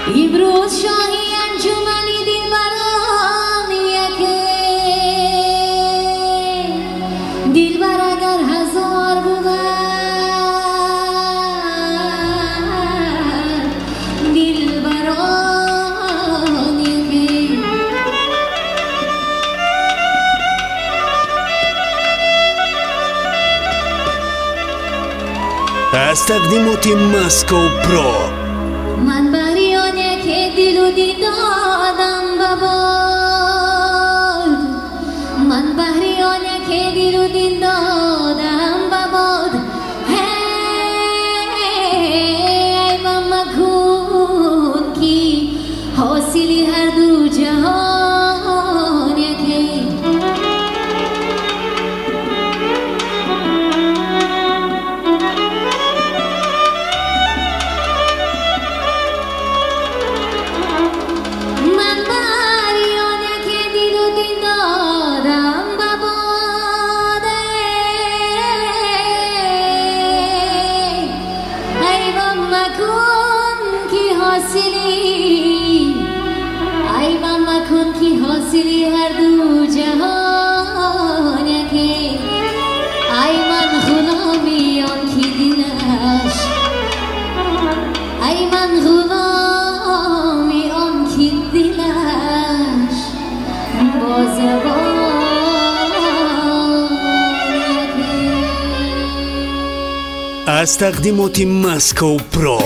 امروز شاهی انجمنی دلبرانیه که دلبر اگر هزار بود دلبرانیه از تقدیمات ماسکو پرو من بریانه که دل و دین دادم بباد من بریانه که دل و دین دادم بباد هی و مکن کی حاصلی هر دو جهان یکی حاصلی هر دو جهان یکی ای من غلامی آن کی دلش ای من غلامی آن کی دلش با زبان یکی از تقدیمات ماسکو پرو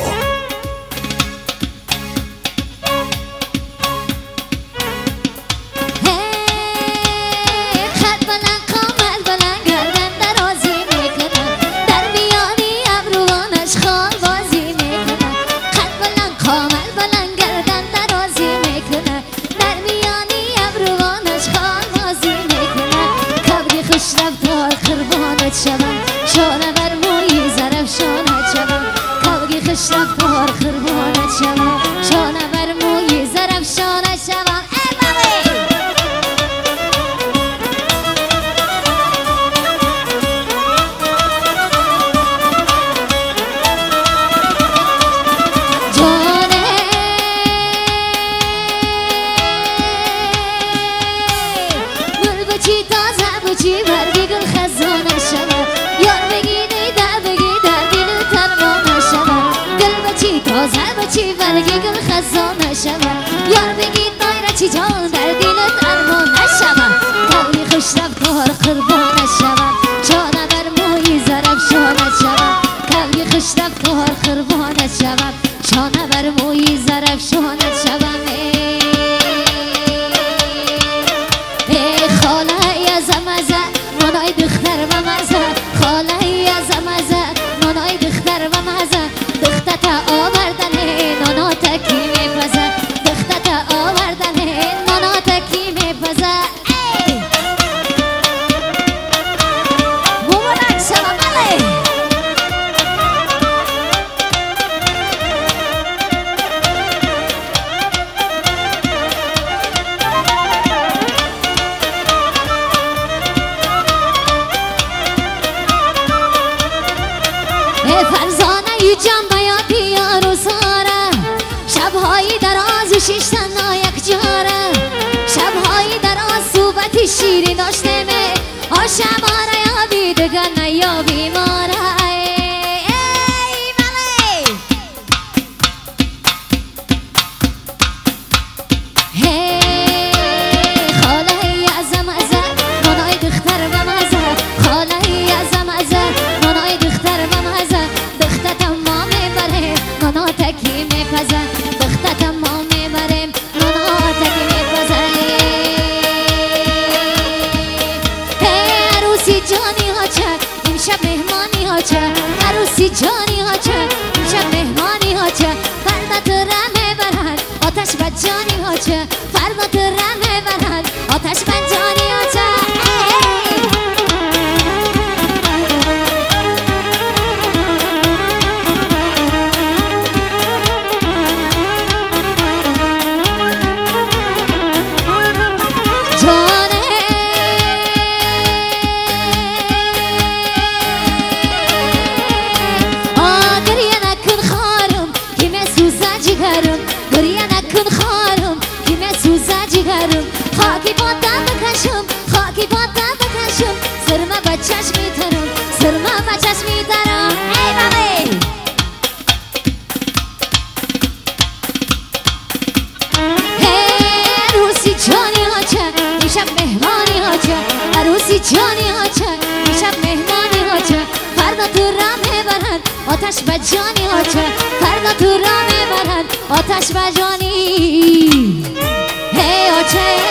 یار بگید دایره چی جان در دلت ارمان نشوم قوی خوش رفتار قربان نشوم جانه بر موی زرفشان نشوم قوی خوش رفتار قربان نشوم جانه بر موی زرفشان نشوم ای خاله از مزه منای دختر و مزه خاله از مزه منای دختر و مزه دختت آوردن نانا تکی میپزه دختت آوردن نانا تکی میپزه مبارک شما بله فرزانه ی جنبه یار و ساره شبهایی دراز شیشتن یک جاره شبهایی دراز صوبت شیری داشته می آشماره یا بیدگن یا بیماره عروسی جانی ها چه امشب مهمانی ها چه فردا تو رمه برند آتش بد جانی ها چه فردا تو رمه برند آتش بد جانی ها چه دیشب مهمانی ها چه عروسی جانی ها چه دیشب مهمانی ها چه فردا تو راه میبرند آتش به جانی ها چه فردا تو راه میبرند آتش به جانی هی آچه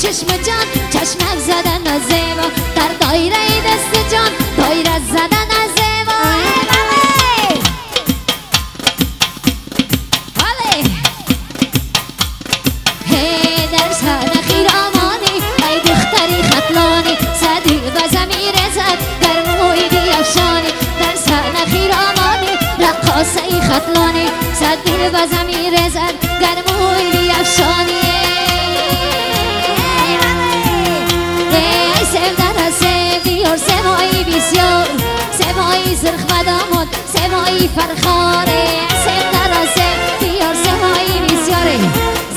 چشم جان چشمک زدن از زیبا در دایره دست جان دایره زدن از زیبا بله هی در سر خیرامانی ای دختری خطلانی صدیق و زمیر زد در موی بیفشانی در سر خیرامانی رقاصه ای خطلانی صدیق و زمیر زد در موی بیفشانی سمایی بسیار سمایی زرخ و داماد سمایی فرخاره سم درازه بیار سمایی بسیاره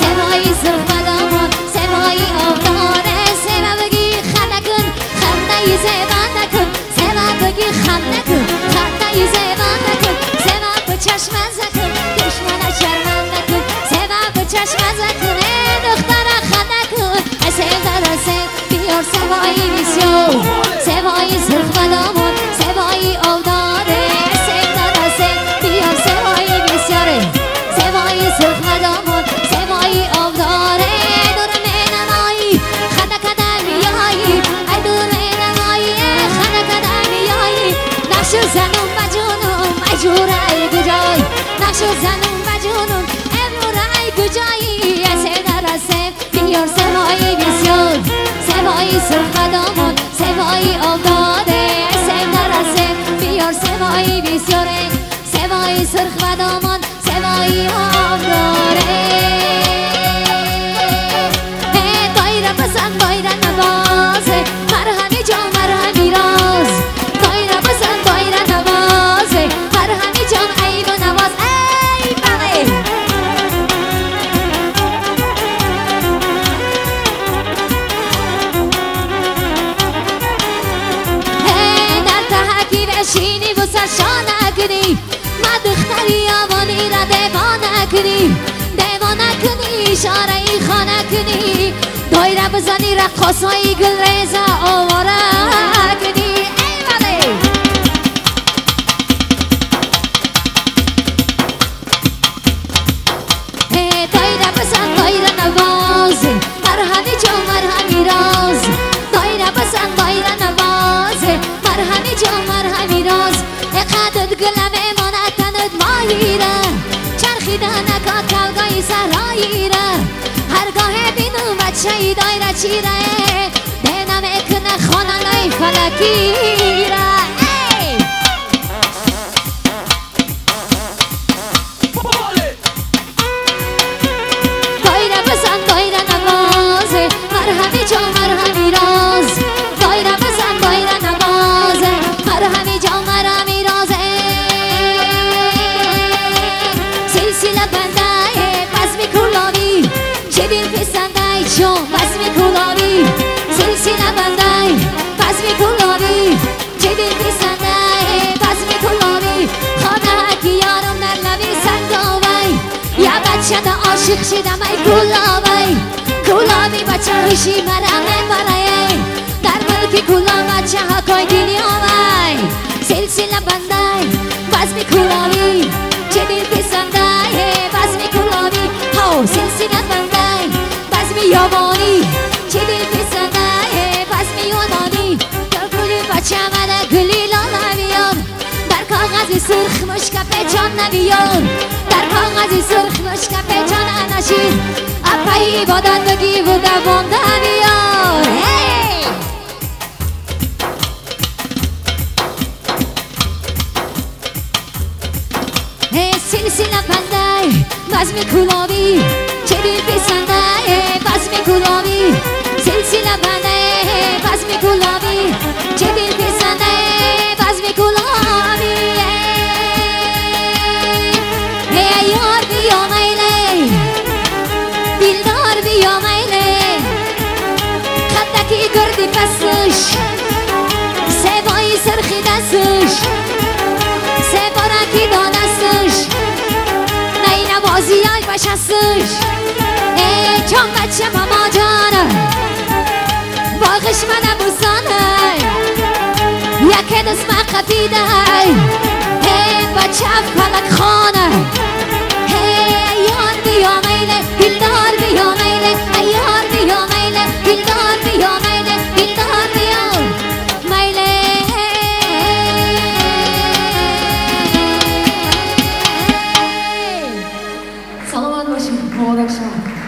سمایی زرخ و داماد سمایی آبداره سما بگی خنده کن خنده زبان نکن سما بگی خنده کن خنده زبان نکن سما به چشم زکن دشمن شرمن نکن سما به چشم زکن دختر خنده کن سم درازه بیار سمایی بسیار سمایی زرخ و داماد سمایی آبداره سم درازه بیار سمایی بسیاره سمایی زرخ و داماد سمایی آبداره دور مینمایی خنده کده میایی ای دور مینمایی خنده کده میایی نقش سوای سرخ دامون سوای آبداده سم نرسه بیار سوای بسیاره سوای سرخ دامون سوای آبداره دایره بزن دایره نوازه مرهمی جان مرهمی راز دایره بزن دایره نوازه مرهمی جان عیب و نواز ای بله در تحکی بشینی و سرشانه کنی مدختری آوانی را دیوانه کنی دیوانه کنی اشاره ای خانه کنی دایره بزنی رقاصای گل ریزه آواره کنی ای ولی دایره بزن دایره نوازه مرهمی جان مرهمی راز دایره بزن دایره نوازه مرهمی جان مرهمی راز اقدد گلم امانت تند ماییره چرخیده نکات کلگای سراییره هرگاه بینم بچه ای دایره چیره دینم اکنه خانه فلکیره دایره بزن دایره نوازه مرهمی جان مرهمی راز دایره بزن دایره نوازه مرهمی جان مرهمی رازه سلسله بنده بزم کلاوی جبین پسنده چون بزم کلاوی سلسله بنده بزم کلاوی جبین پسنده بزم کلاوی خانه که یارم در لبی سنگاوی یا بچه دا عاشق شدم ای کلاوی کلاوی بچه هشی مرمه برای در ملک کلا بچه ها کای دنیاوی سلسله بنده بزم کلاوی جبین پسنده بزم کلاوی هاو سلسله بنده بزم یابانی جبین پسنده بزم یونانی در گلی بچه مده گلی لاله بیان در کاغذ سرخ مشکپ جان نبیان در کاغذ سرخ مشکپ جان انشین اپای عبادت بگی و دوام بیان سلسله بنده بزم کلاوی جبین پسنده بزم کلاوی سلسله بنده بزم کلاوی جبین پسنده بزم کلاوی ای یار بیا میله دلدار بیا میله خدکی گردی پسش سوای سرخی دستش سپارکی دانستش نی نوازی های بشستش چون بچه ماما جانه باغش من بوسانه یک دست مقفیده بچه فلک خانه یار بیا میله دلدار بیا میله یار بیا میله دلدار بیا میله دلدار بیا میله سلامت باشید مبارک شما